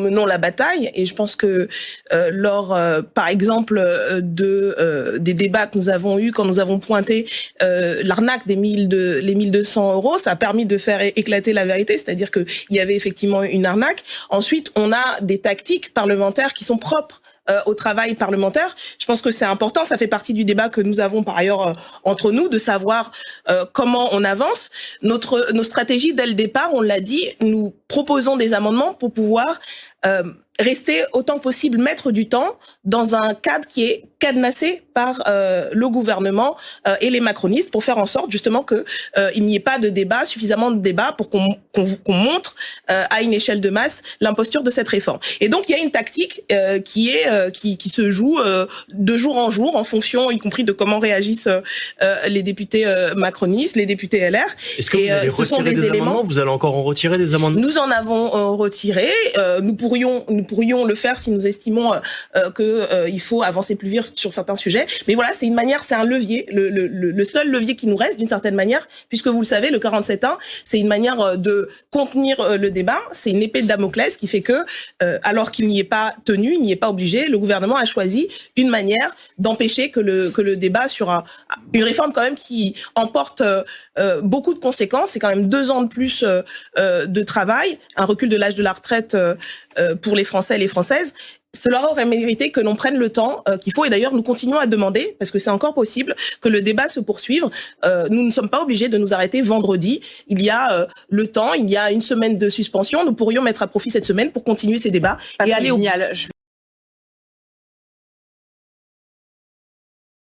menons la bataille. Et je pense que lors, par exemple, des débats que nous avons eus, quand nous avons pointé l'arnaque des les 1200 €, ça a permis de faire éclater la vérité, c'est-à-dire qu'il y avait effectivement une arnaque. Ensuite, on a des tactiques parlementaires qui sont propres au travail parlementaire. Je pense que c'est important, ça fait partie du débat que nous avons par ailleurs entre nous, de savoir comment on avance. Nos stratégies, dès le départ, on l'a dit, nous proposons des amendements pour pouvoir rester autant que possible maître du temps dans un cadre qui est cadenassé par le gouvernement et les macronistes, pour faire en sorte justement que il n'y ait pas de débat, suffisamment de débat pour qu'on montre à une échelle de masse l'imposture de cette réforme. Et donc il y a une tactique qui se joue de jour en jour en fonction, y compris de comment réagissent les députés macronistes, les députés LR. Est-ce que vous allez retirer des amendements? Vous allez encore en retirer des amendements? Nous en avons retiré. Nous pourrions le faire si nous estimons qu'il faut avancer plus vite sur certains sujets. Mais voilà, c'est une manière, c'est un levier, le seul levier qui nous reste d'une certaine manière, puisque vous le savez, le 47.1, c'est une manière de contenir le débat. C'est une épée de Damoclès qui fait que, alors qu'il n'y est pas tenu, il n'y est pas obligé, le gouvernement a choisi une manière d'empêcher que le débat sur une réforme quand même qui emporte beaucoup de conséquences. C'est quand même 2 ans de plus de travail, un recul de l'âge de la retraite pour les Français et les Françaises. Cela aurait mérité que l'on prenne le temps qu'il faut, et d'ailleurs nous continuons à demander, parce que c'est encore possible, que le débat se poursuive. Nous ne sommes pas obligés de nous arrêter vendredi. Il y a le temps, il y a une semaine de suspension. Nous pourrions mettre à profit cette semaine pour continuer ces débats et aller au bout.